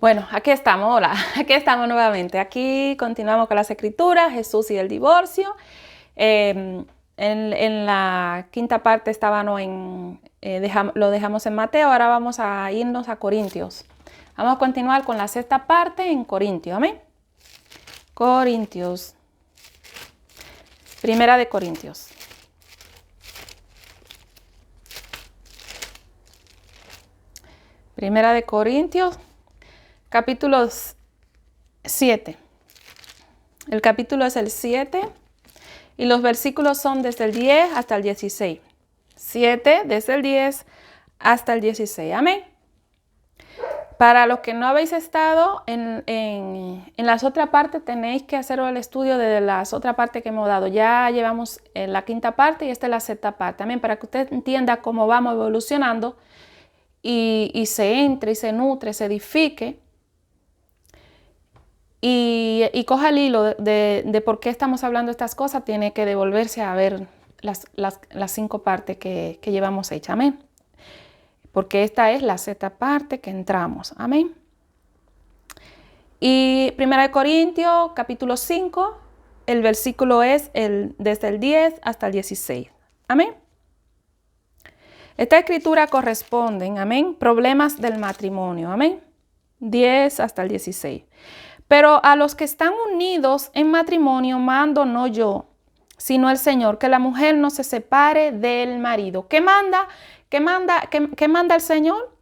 Bueno, aquí estamos, hola, aquí estamos nuevamente. Aquí continuamos con las escrituras, Jesús y el divorcio. En la quinta parte lo dejamos en Mateo, ahora vamos a irnos a Corintios. Vamos a continuar con la sexta parte en Corintios, amén. Corintios, Primera de Corintios. Primera de Corintios, capítulo 7. El capítulo es el 7 y los versículos son desde el 10 hasta el 16. 7 desde el 10 hasta el 16. Amén. Para los que no habéis estado en las otras partes, tenéis que hacer el estudio de las otras partes que hemos dado. Ya llevamos la quinta parte y esta es la sexta parte. Amén. Para que usted entienda cómo vamos evolucionando y se entre y se nutre, se edifique. Y coja el hilo de por qué estamos hablando de estas cosas, tiene que devolverse a ver las 5 partes que llevamos hechas. Amén. Porque esta es la sexta parte que entramos. Amén. Y 1 Corintios, capítulo 5, el versículo es desde el 10 hasta el 16. Amén. Esta escritura corresponde, amén, problemas del matrimonio. Amén. 10 hasta el 16. Pero a los que están unidos en matrimonio mando no yo, sino el Señor, que la mujer no se separe del marido. ¿Qué manda? ¿Qué manda el Señor?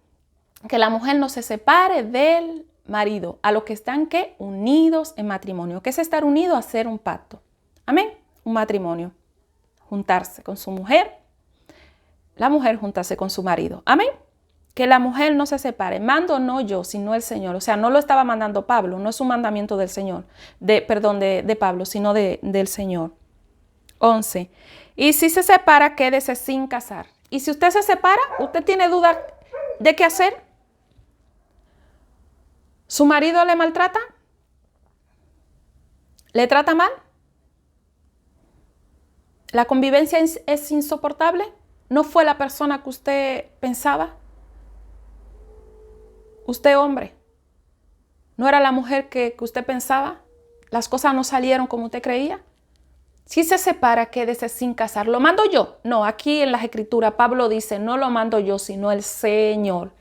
Que la mujer no se separe del marido. A los que están, ¿qué? Unidos en matrimonio. ¿Qué es estar unido? Hacer un pacto. Amén. Un matrimonio. Juntarse con su mujer. La mujer juntarse con su marido. Amén. Que la mujer no se separe. Mando no yo, sino el Señor. O sea, no lo estaba mandando Pablo. No es un mandamiento del Señor. De Pablo, sino del Señor. 11. Y si se separa, quédese sin casar. Y si usted se separa, ¿usted tiene duda de qué hacer? ¿Su marido le maltrata? ¿Le trata mal? ¿La convivencia es insoportable? ¿No fue la persona que usted pensaba? Usted, hombre, ¿no era la mujer que usted pensaba? ¿Las cosas no salieron como usted creía? Si se separa, quédese sin casar. ¿Lo mando yo? No, aquí en las escrituras Pablo dice, no lo mando yo, sino el Señor.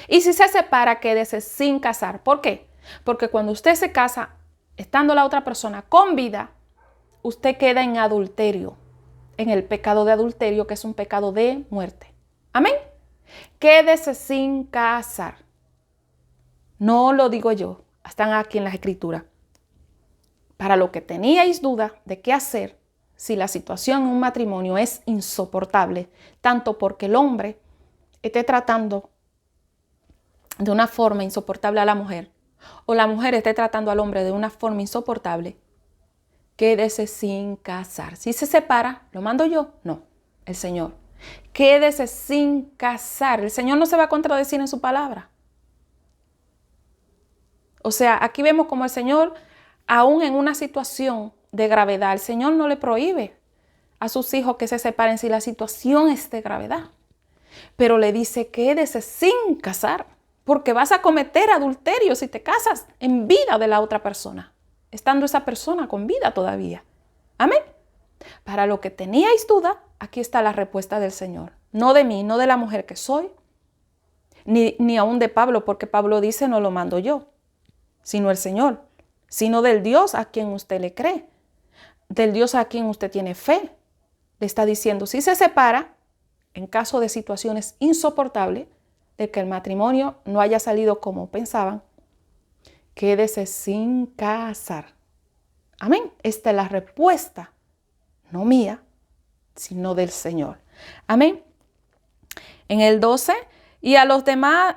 Y si se separa, quédese sin casar. ¿Por qué? Porque cuando usted se casa, estando la otra persona con vida, usted queda en adulterio, en el pecado de adulterio, que es un pecado de muerte. Amén. Quédese sin casar. No lo digo yo, están aquí en las escrituras. Para lo que teníais duda de qué hacer si la situación en un matrimonio es insoportable, tanto porque el hombre esté tratando de una forma insoportable a la mujer, o la mujer esté tratando al hombre de una forma insoportable, quédese sin casar. Si se separa, ¿lo mando yo? No, el Señor. Quédese sin casar. El Señor no se va a contradecir en su palabra. O sea, aquí vemos como el Señor, aún en una situación de gravedad, el Señor no le prohíbe a sus hijos que se separen si la situación es de gravedad. Pero le dice, quédese sin casar, porque vas a cometer adulterio si te casas en vida de la otra persona, estando esa persona con vida todavía. Amén. Para lo que teníais duda, aquí está la respuesta del Señor. No de mí, no de la mujer que soy, ni aún de Pablo, porque Pablo dice, no lo mando yo, sino el Señor, sino del Dios a quien usted le cree, del Dios a quien usted tiene fe. Le está diciendo, si se separa, en caso de situaciones insoportables, de que el matrimonio no haya salido como pensaban, quédese sin casar. Amén. Esta es la respuesta, no mía, sino del Señor. Amén. En el 12, y a los demás,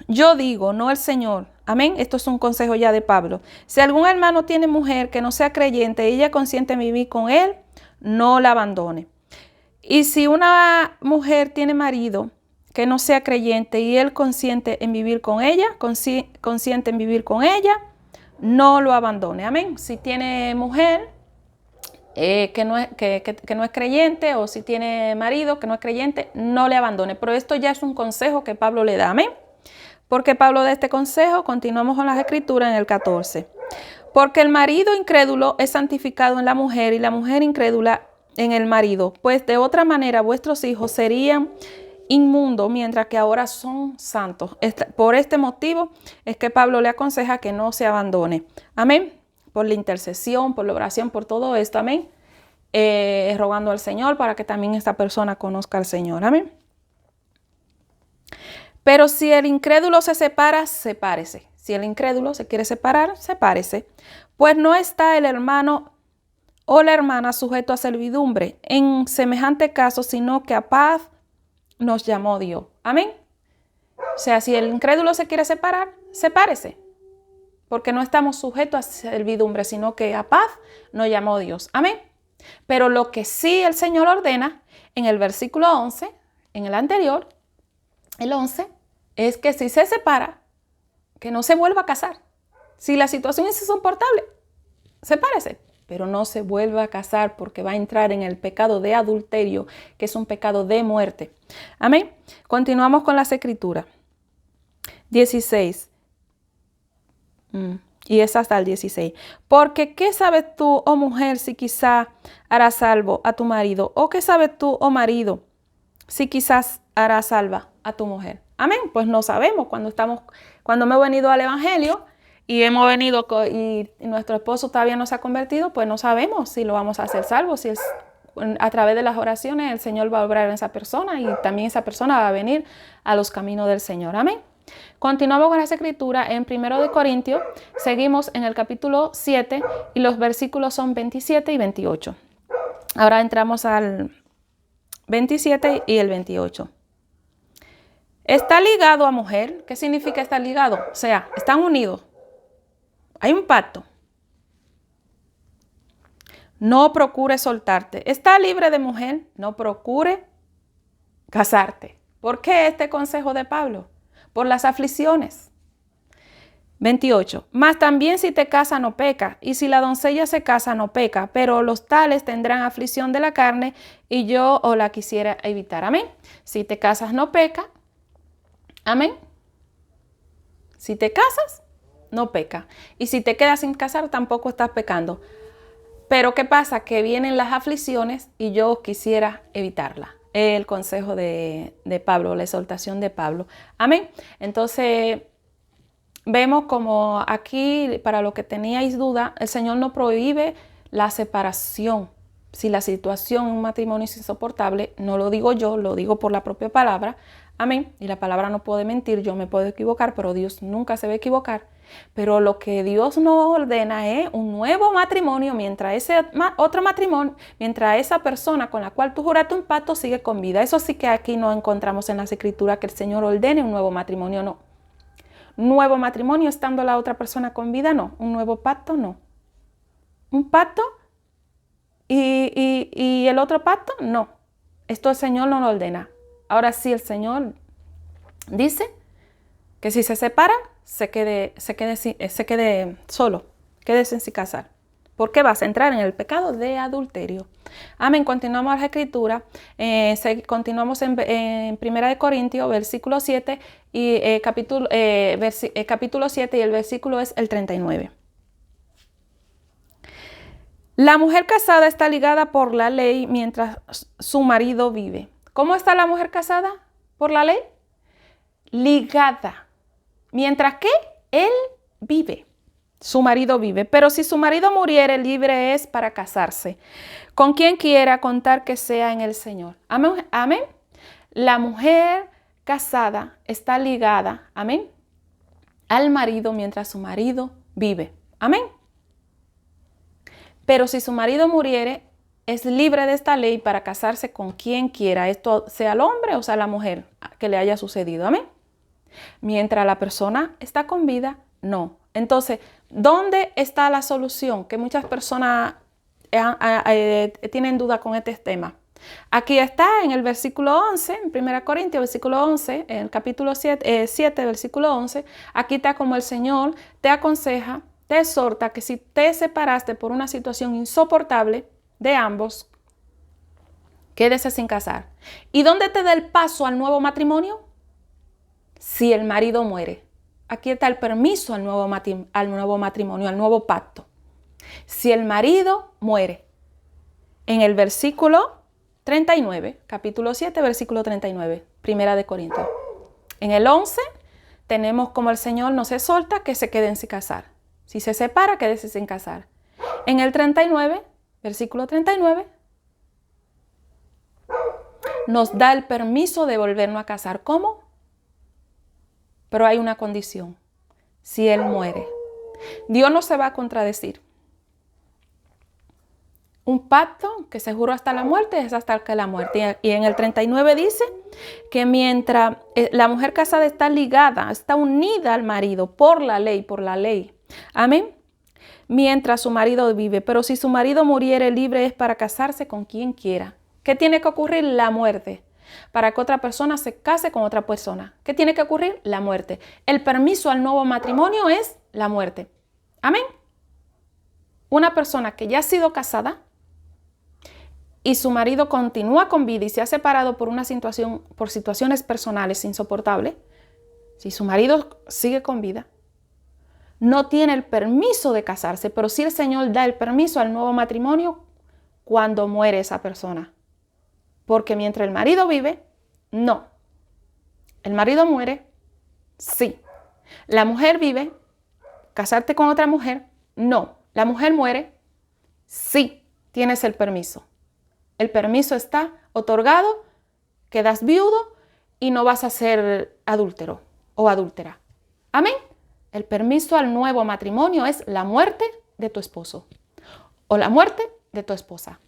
yo digo, no el Señor. Amén. Esto es un consejo ya de Pablo. Si algún hermano tiene mujer que no sea creyente y ella consiente en vivir con él, no la abandone. Y si una mujer tiene marido que no sea creyente y él consiente en vivir con ella, no lo abandone. Amén. Si tiene mujer que no es creyente, o si tiene marido que no es creyente, no le abandone. Pero esto ya es un consejo que Pablo le da. Amén. Porque Pablo da este consejo, continuamos con las escrituras en el 14. Porque el marido incrédulo es santificado en la mujer y la mujer incrédula en el marido, pues de otra manera vuestros hijos serían inmundos, mientras que ahora son santos. Por este motivo es que Pablo le aconseja que no se abandone. Amén. Por la intercesión, por la oración, por todo esto. Amén. Rogando al Señor para que también esta persona conozca al Señor. Amén. Pero si el incrédulo se separa, sepárese. Si el incrédulo se quiere separar, sepárese. Pues no está el hermano o la hermana sujeto a servidumbre en semejante caso, sino que a paz nos llamó Dios. Amén. O sea, si el incrédulo se quiere separar, sepárese. Porque no estamos sujetos a servidumbre, sino que a paz nos llamó Dios. Amén. Pero lo que sí el Señor ordena en el versículo 11, en el anterior, el 11, es que si se separa, que no se vuelva a casar. Si la situación es insoportable, sepárese, pero no se vuelva a casar porque va a entrar en el pecado de adulterio, que es un pecado de muerte. Amén. Continuamos con las escrituras. 16. Y es hasta el 16. Porque ¿qué sabes tú, oh mujer, si quizá harás salvo a tu marido? ¿O qué sabes tú, oh marido, si quizás harás salva a tu mujer? Amén. Pues no sabemos. Cuando me he venido al evangelio y hemos venido y nuestro esposo todavía no se ha convertido, pues no sabemos si lo vamos a hacer salvo, si es a través de las oraciones el Señor va a obrar en esa persona y también esa persona va a venir a los caminos del Señor. Amén. Continuamos con las escrituras en 1 Corintios, seguimos en el capítulo 7 y los versículos son 27 y 28. Ahora entramos al 27 y el 28. Está ligado a mujer. ¿Qué significa estar ligado? O sea, están unidos. Hay un pacto. No procure soltarte. Está libre de mujer. No procure casarte. ¿Por qué este consejo de Pablo? Por las aflicciones. 28. Mas también si te casa no peca, y si la doncella se casa no peca, pero los tales tendrán aflicción de la carne, y yo os la quisiera evitar. Amén. Si te casas no peca. Amén. Si te casas, no peca. Y si te quedas sin casar, tampoco estás pecando. Pero ¿qué pasa? Que vienen las aflicciones y yo quisiera evitarla. El consejo de Pablo, la exhortación de Pablo. Amén. Entonces, vemos como aquí, para lo que teníais duda, el Señor no prohíbe la separación. Si la situación en un matrimonio es insoportable, no lo digo yo, lo digo por la propia palabra. Amén. Y la palabra no puede mentir, yo me puedo equivocar, pero Dios nunca se va a equivocar. Pero lo que Dios nos ordena es un nuevo matrimonio mientras ese otro matrimonio, mientras esa persona con la cual tú juraste un pacto sigue con vida. Eso sí que aquí no encontramos en las escrituras que el Señor ordene un nuevo matrimonio, no. Nuevo matrimonio estando la otra persona con vida, no. Un nuevo pacto, no. Un pacto y el otro pacto, no. Esto el Señor no lo ordena. Ahora sí el Señor dice que si se separan, se quede solo, quédese sin casar. Porque vas a entrar en el pecado de adulterio. Amén. Continuamos a la escritura. Continuamos en 1 Corintios, versículo 7, y capítulo 7, y el versículo es el 39. La mujer casada está ligada por la ley mientras su marido vive. ¿Cómo está la mujer casada por la ley? Ligada. Mientras que él vive, su marido vive. Pero si su marido muriere, libre es para casarse con quien quiera, contar que sea en el Señor. Amén. Amén. La mujer casada está ligada, amén, al marido mientras su marido vive. Amén. Pero si su marido muriere, es libre de esta ley para casarse con quien quiera, esto sea el hombre o sea la mujer que le haya sucedido. Amén. Mientras la persona está con vida, no. Entonces, ¿dónde está la solución? Que muchas personas tienen duda con este tema. Aquí está en el versículo 11, en 1 Corintios, versículo 11, en el capítulo 7, versículo 11, aquí está como el Señor te aconseja, te exhorta que si te separaste por una situación insoportable de ambos, quédese sin casar. ¿Y dónde te da el paso al nuevo matrimonio? Si el marido muere. aquí está el permiso al nuevo matrimonio, al nuevo pacto. Si el marido muere, en el versículo 39, capítulo 7, versículo 39, Primera de Corintios. En el 11 tenemos como el Señor nos exhorta que se queden sin casar. Si se separa, quédese sin casar. En el 39, versículo 39, nos da el permiso de volvernos a casar. ¿Cómo? Pero hay una condición. Si él muere. Dios no se va a contradecir. Un pacto que se juró hasta la muerte es hasta que la muerte. Y en el 39 dice que mientras la mujer casada está ligada, está unida al marido por la ley. Amén. Mientras su marido vive. Pero si su marido muriere, libre es para casarse con quien quiera. ¿Qué tiene que ocurrir? La muerte. Para que otra persona se case con otra persona. ¿Qué tiene que ocurrir? La muerte. El permiso al nuevo matrimonio es la muerte. Amén. Una persona que ya ha sido casada y su marido continúa con vida y se ha separado por situaciones personales insoportables, si su marido sigue con vida, no tiene el permiso de casarse, pero sí el Señor da el permiso al nuevo matrimonio cuando muere esa persona. Porque mientras el marido vive, no. El marido muere, sí. La mujer vive, casarte con otra mujer, no. La mujer muere, sí, tienes el permiso. El permiso está otorgado, quedas viudo y no vas a ser adúltero o adúltera. Amén. El permiso al nuevo matrimonio es la muerte de tu esposo o la muerte de tu esposa.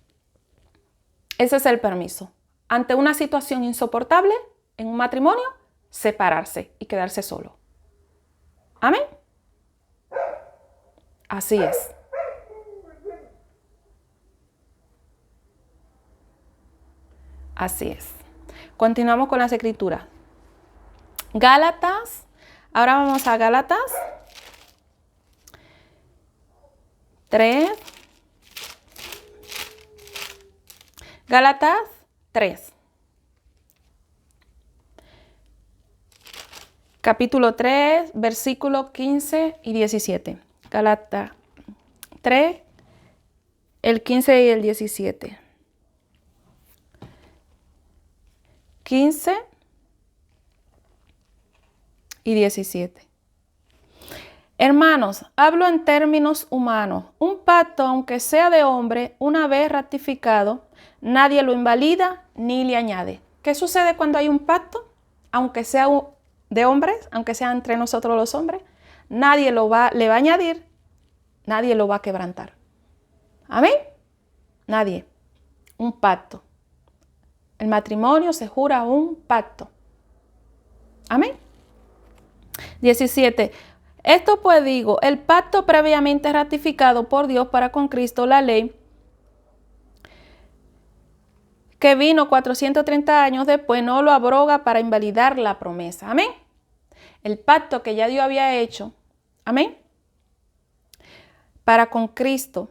Ese es el permiso. Ante una situación insoportable en un matrimonio, separarse y quedarse solo. Amén. Así es. Así es. Continuamos con las escrituras. Gálatas. Ahora vamos a Gálatas 3. Gálatas 3. Capítulo 3, versículos 15 y 17. Gálatas 3, el 15 y el 17. 15 y 17. Hermanos, hablo en términos humanos. Un pacto, aunque sea de hombre, una vez ratificado, nadie lo invalida ni le añade. ¿Qué sucede cuando hay un pacto? Aunque sea de hombres, aunque sea entre nosotros los hombres, nadie le va a añadir, nadie lo va a quebrantar. ¿Amén? Nadie. Un pacto. El matrimonio se jura un pacto. Amén. 17. Esto pues digo, el pacto previamente ratificado por Dios para con Cristo, la ley, que vino 430 años después, no lo abroga para invalidar la promesa. Amén. El pacto que ya Dios había hecho, amén, para con Cristo,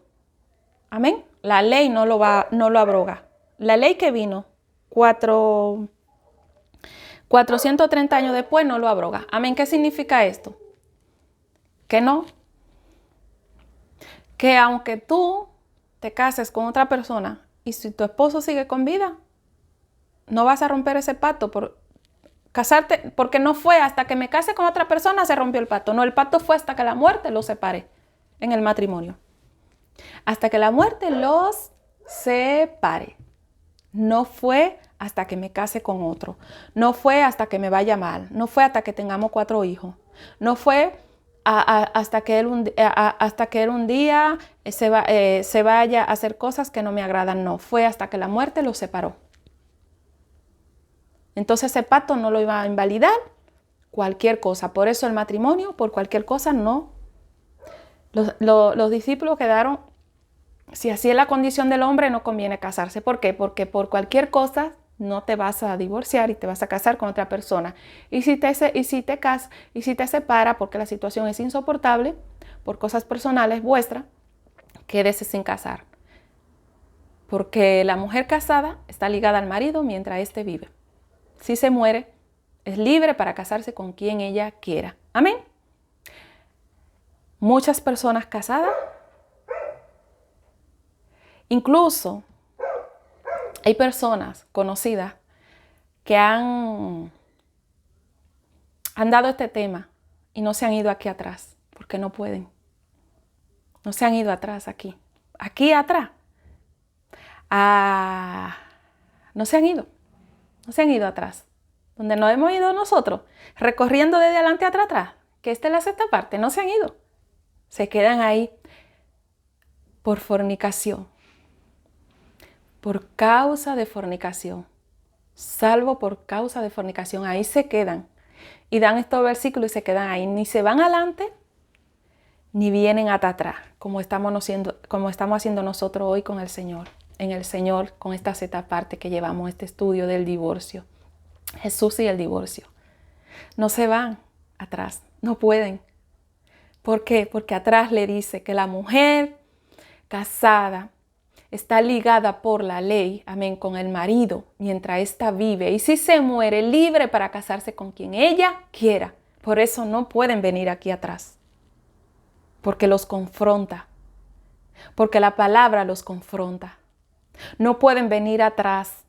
amén, la ley no lo abroga. La ley que vino 430 años después no lo abroga. Amén. ¿Qué significa esto? Que no. Que aunque tú te cases con otra persona y si tu esposo sigue con vida, no vas a romper ese pacto por casarte, porque no fue hasta que me case con otra persona se rompió el pacto. No, el pacto fue hasta que la muerte los separe en el matrimonio. Hasta que la muerte los separe. No fue hasta que me case con otro. No fue hasta que me vaya mal. No fue hasta que tengamos 4 hijos. No fue hasta que él un día se vaya a hacer cosas que no me agradan. No, fue hasta que la muerte los separó. Entonces ese pacto no lo iba a invalidar cualquier cosa. Por eso el matrimonio, por cualquier cosa, no. Los discípulos quedaron, si así es la condición del hombre, no conviene casarse. ¿Por qué? Porque por cualquier cosa no te vas a divorciar y te vas a casar con otra persona. Y si te separa porque la situación es insoportable, por cosas personales vuestras, quédese sin casar. Porque la mujer casada está ligada al marido mientras éste vive. Si se muere, es libre para casarse con quien ella quiera. Amén. muchas personas casadas. Incluso hay personas conocidas que han dado este tema y no se han ido aquí atrás, porque no pueden. No se han ido atrás aquí. Aquí atrás. No se han ido. No se han ido atrás. Donde nos hemos ido nosotros, recorriendo desde adelante atrás, que esta es la sexta parte, no se han ido. Se quedan ahí por fornicación. Por causa de fornicación. Salvo por causa de fornicación. Ahí se quedan. Y dan estos versículos y se quedan ahí. Ni se van adelante, ni vienen hasta atrás, como estamos haciendo nosotros hoy con el Señor. En el Señor, con esta sexta parte que llevamos, este estudio del divorcio. Jesús y el divorcio. No se van atrás, no pueden. ¿Por qué? Porque atrás le dice que la mujer casada está ligada por la ley, amén, con el marido mientras ésta vive. Y si se muere, libre para casarse con quien ella quiera. Por eso no pueden venir aquí atrás. Porque los confronta. Porque la palabra los confronta. No pueden venir atrás.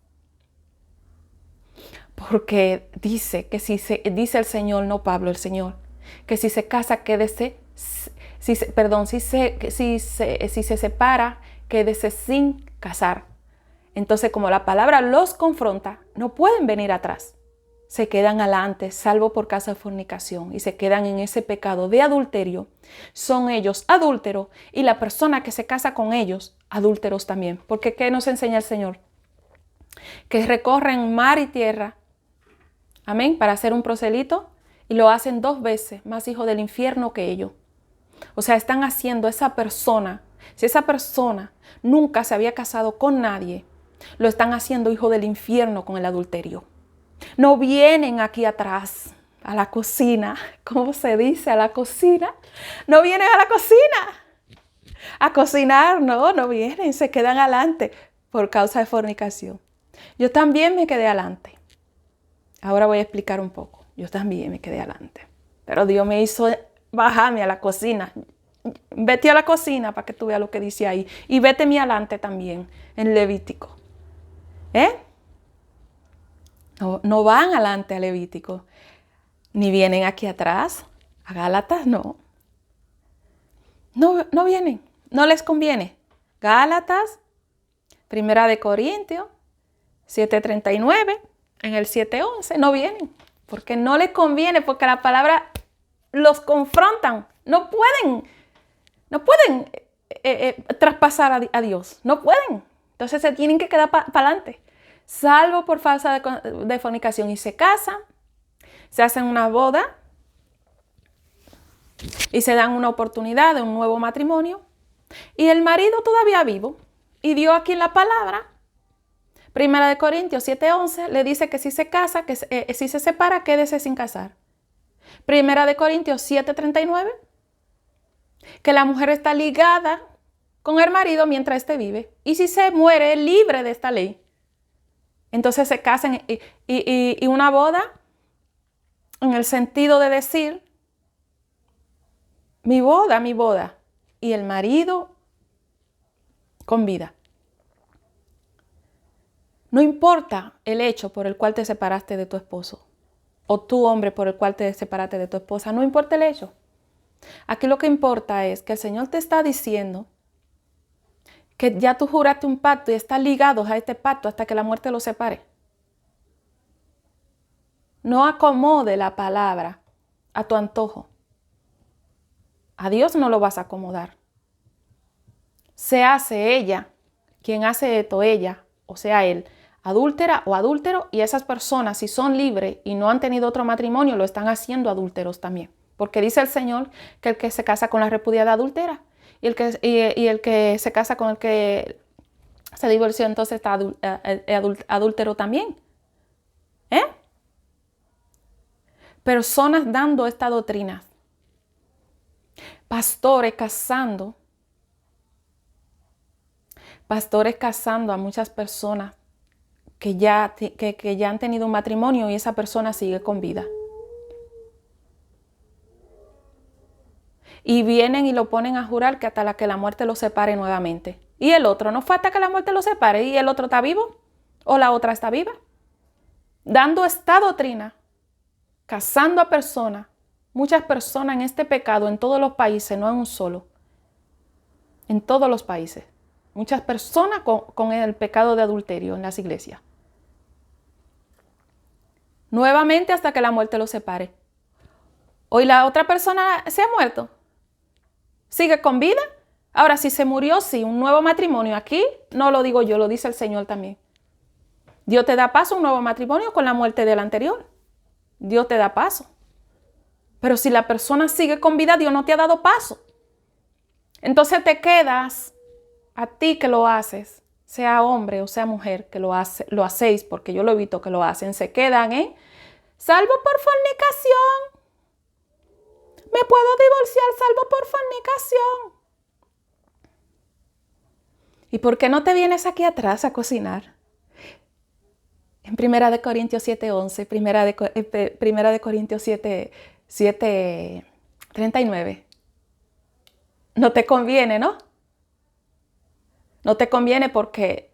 Porque dice que dice el Señor, no Pablo, el Señor, que si se casa, quédese, si se separa, quédese sin casar. Entonces, como la palabra los confronta, no pueden venir atrás. Se quedan adelante, salvo por causa de fornicación, y se quedan en ese pecado de adulterio. Son ellos adúlteros y la persona que se casa con ellos, adúlteros también. Porque ¿qué nos enseña el Señor? Que recorren mar y tierra, amén, para hacer un proselito, y lo hacen 2 veces más hijo del infierno que ellos. O sea, están haciendo esa persona, si esa persona nunca se había casado con nadie, lo están haciendo hijo del infierno con el adulterio. No vienen aquí atrás a la cocina, ¿cómo se dice? A la cocina. No vienen a la cocina a cocinar, no vienen, se quedan adelante por causa de fornicación. Yo también me quedé adelante. Ahora voy a explicar un poco. Yo también me quedé adelante. Pero Dios me hizo bajarme a la cocina. Vete a la cocina para que tú veas lo que dice ahí. Y vete mi adelante también en Levítico. No van adelante a Levítico. Ni vienen aquí atrás. A Gálatas no. No vienen. No les conviene. Gálatas, 1 Corintios, 7:39. En el 7:11 no vienen, porque no les conviene, porque la palabra los confrontan. No pueden traspasar a Dios, no pueden. Entonces se tienen que quedar para adelante, salvo por falsa de fornicación, y se casan, se hacen una boda y se dan una oportunidad de un nuevo matrimonio, y el marido todavía vivo, y Dios aquí en la palabra, 1 Corintios 7:11, le dice que si se casa, que si se separa, quédese sin casar. 1 Corintios 7:39, que la mujer está ligada con el marido mientras éste vive. Y si se muere, es libre de esta ley. Entonces se casan y una boda, en el sentido de decir, mi boda, y el marido con vida. No importa el hecho por el cual te separaste de tu esposo, o tú, hombre, por el cual te separaste de tu esposa, no importa el hecho. Aquí lo que importa es que el Señor te está diciendo que ya tú juraste un pacto y estás ligado a este pacto hasta que la muerte los separe. No acomode la palabra a tu antojo. A Dios no lo vas a acomodar. Se hace ella, quien hace esto, ella, o sea, él, adúltera o adúltero, y esas personas, si son libres y no han tenido otro matrimonio, lo están haciendo adúlteros también. Porque dice el Señor que el que se casa con la repudiada adúltera, y el que se casa con el que se divorció, entonces está adúltero también. Personas dando esta doctrina. Pastores casando a muchas personas que ya han tenido un matrimonio y esa persona sigue con vida. Y vienen y lo ponen a jurar que hasta que la muerte los separe nuevamente. Y el otro, ¿no fue hasta que la muerte los separe? ¿Y el otro está vivo? ¿O la otra está viva? Dando esta doctrina, casando a personas, muchas personas en este pecado, en todos los países, no en un solo. En todos los países. Muchas personas con el pecado de adulterio en las iglesias. Nuevamente hasta que la muerte los separe. Hoy la otra persona se ha muerto. ¿Sigue con vida? Ahora, si se murió, sí, un nuevo matrimonio. Aquí no lo digo yo, lo dice el Señor también. Dios te da paso a un nuevo matrimonio con la muerte del anterior. Dios te da paso. Pero si la persona sigue con vida, Dios no te ha dado paso. Entonces te quedas, a ti que lo haces, sea hombre o sea mujer que lo hacéis, porque yo lo he visto que lo hacen, se quedan en salvo por fornicación. Me puedo divorciar salvo por fornicación. ¿Y por qué no te vienes aquí atrás a cocinar? En 1 Corintios 7:11, 1 Corintios 7:39. No te conviene, ¿no? No te conviene porque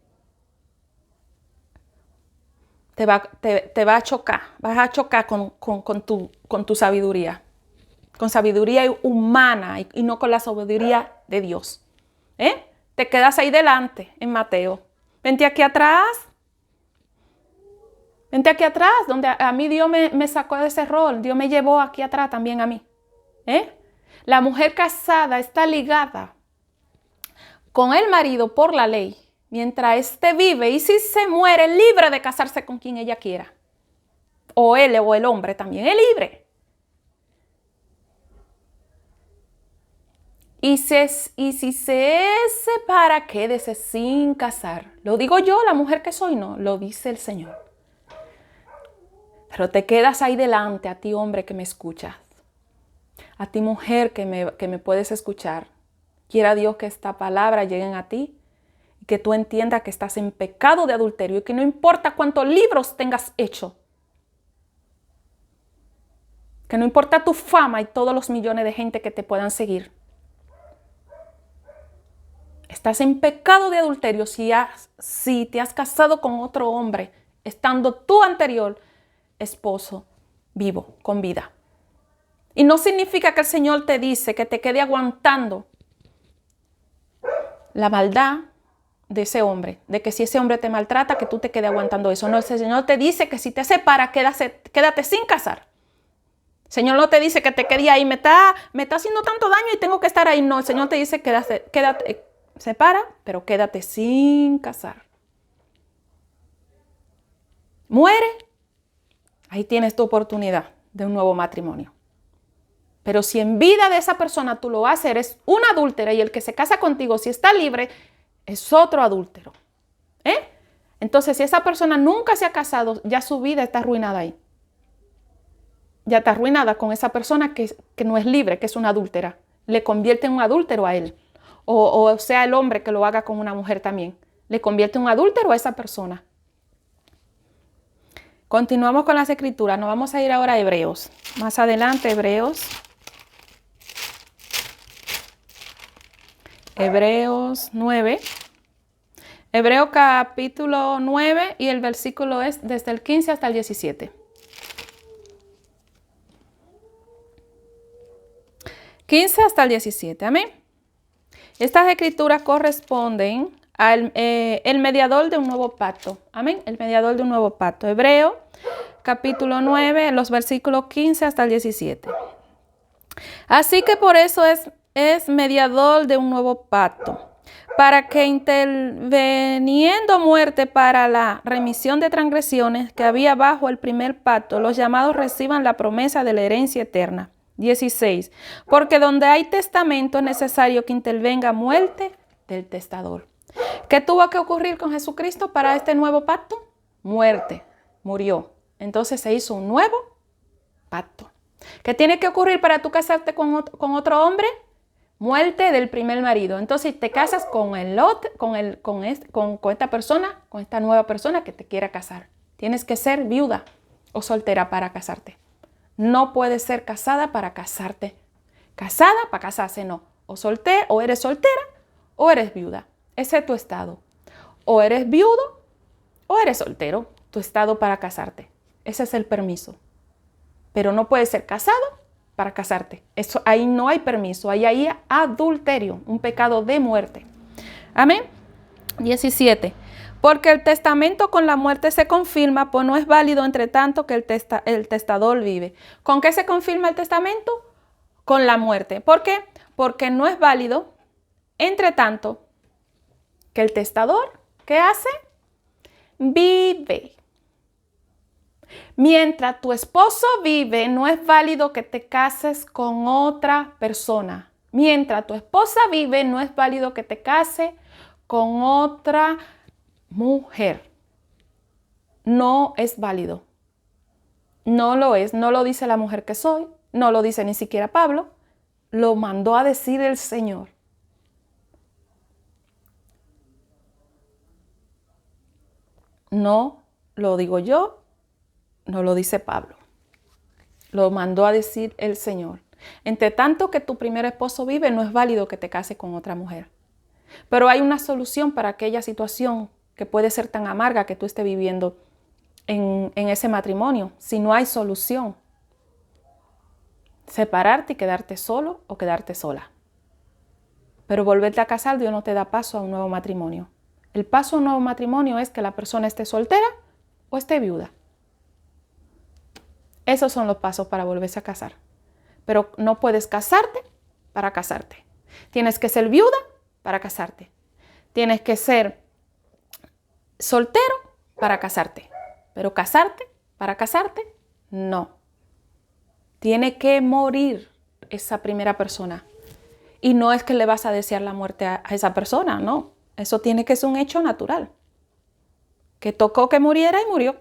te va a chocar. Vas a chocar con tu sabiduría. Con sabiduría humana y no con la sabiduría de Dios. Te quedas ahí delante en Mateo. Vente aquí atrás. Vente aquí atrás, donde a mí Dios me sacó de ese rol. Dios me llevó aquí atrás también a mí. La mujer casada está ligada con el marido por la ley, mientras éste vive, y si se muere, libre de casarse con quien ella quiera. O él o el hombre también, es libre. Y si se separa, quédese sin casar. Lo digo yo, la mujer que soy, no, lo dice el Señor. Pero te quedas ahí delante, a ti hombre que me escuchas, a ti mujer que me puedes escuchar. Quiera Dios que esta palabra llegue a ti y que tú entiendas que estás en pecado de adulterio y que no importa cuántos libros tengas hecho, que no importa tu fama y todos los millones de gente que te puedan seguir. Estás en pecado de adulterio si te has casado con otro hombre, estando tu anterior esposo vivo, con vida. Y no significa que el Señor te dice que te quede aguantando la maldad de ese hombre, de que si ese hombre te maltrata, que tú te quedes aguantando eso. No, el Señor te dice que si te separa, quédate sin casar. El Señor no te dice que te quede ahí, me está haciendo tanto daño y tengo que estar ahí. No, el Señor te dice quédate, separa, pero quédate sin casar. Muere, ahí tienes tu oportunidad de un nuevo matrimonio. Pero si en vida de esa persona tú lo haces, eres una adúltera, y el que se casa contigo, si está libre, es otro adúltero. Entonces, si esa persona nunca se ha casado, ya su vida está arruinada ahí. Ya está arruinada con esa persona que no es libre, que es una adúltera. Le convierte en un adúltero a él. O sea, el hombre que lo haga con una mujer también. Le convierte en un adúltero a esa persona. Continuamos con las escrituras. Nos vamos a ir ahora a Hebreos. Más adelante, Hebreos 9. Hebreo capítulo 9 y el versículo es desde el 15 hasta el 17. 15 hasta el 17, amén. Estas escrituras corresponden al el mediador de un nuevo pacto, amén. El mediador de un nuevo pacto. Hebreo capítulo 9, los versículos 15 hasta el 17. Así que por eso es mediador de un nuevo pacto, para que interviniendo muerte para la remisión de transgresiones que había bajo el primer pacto, los llamados reciban la promesa de la herencia eterna. 16. Porque donde hay testamento es necesario que intervenga muerte del testador. ¿Qué tuvo que ocurrir con Jesucristo para este nuevo pacto? Muerte. Murió. Entonces se hizo un nuevo pacto. ¿Qué tiene que ocurrir para tú casarte con otro hombre? Muerte del primer marido. Entonces te casas con esta persona, con esta nueva persona que te quiera casar. Tienes que ser viuda o soltera para casarte. No puedes ser casada para casarte Casada para casarse, no. O eres soltera o eres viuda. Ese es tu estado. O eres viudo o eres soltero. Tu estado para casarte. Ese es el permiso. Pero no puedes ser casado para casarte. Eso, ahí no hay permiso. Ahí hay adulterio, un pecado de muerte. Amén. 17. Porque el testamento con la muerte se confirma, pues no es válido entre tanto que el testador vive. ¿Con qué se confirma el testamento? Con la muerte. ¿Por qué? Porque no es válido entre tanto que el testador, ¿qué hace? Vive. Mientras tu esposo vive, no es válido que te cases con otra persona. Mientras tu esposa vive, no es válido que te cases con otra mujer. No es válido. No lo es. No lo dice la mujer que soy. No lo dice ni siquiera Pablo. Lo mandó a decir el Señor. No lo digo yo. No lo dice Pablo. Lo mandó a decir el Señor. Entre tanto que tu primer esposo vive, no es válido que te cases con otra mujer. Pero hay una solución para aquella situación que puede ser tan amarga que tú estés viviendo en ese matrimonio. Si no hay solución, separarte y quedarte solo o quedarte sola. Pero volverte a casar, Dios no te da paso a un nuevo matrimonio. El paso a un nuevo matrimonio es que la persona esté soltera o esté viuda. Esos son los pasos para volverse a casar. Pero no puedes casarte para casarte. Tienes que ser viuda para casarte. Tienes que ser soltero para casarte. Pero casarte para casarte, no. Tiene que morir esa primera persona. Y no es que le vas a desear la muerte a esa persona, no. Eso tiene que ser un hecho natural. Que tocó que muriera y murió.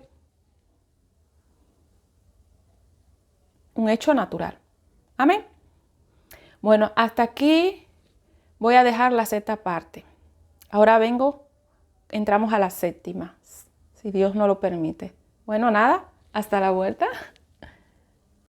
Un hecho natural. Amén. Bueno, hasta aquí voy a dejar la sexta parte. Ahora entramos a la séptima, si Dios no lo permite. Bueno, nada, hasta la vuelta.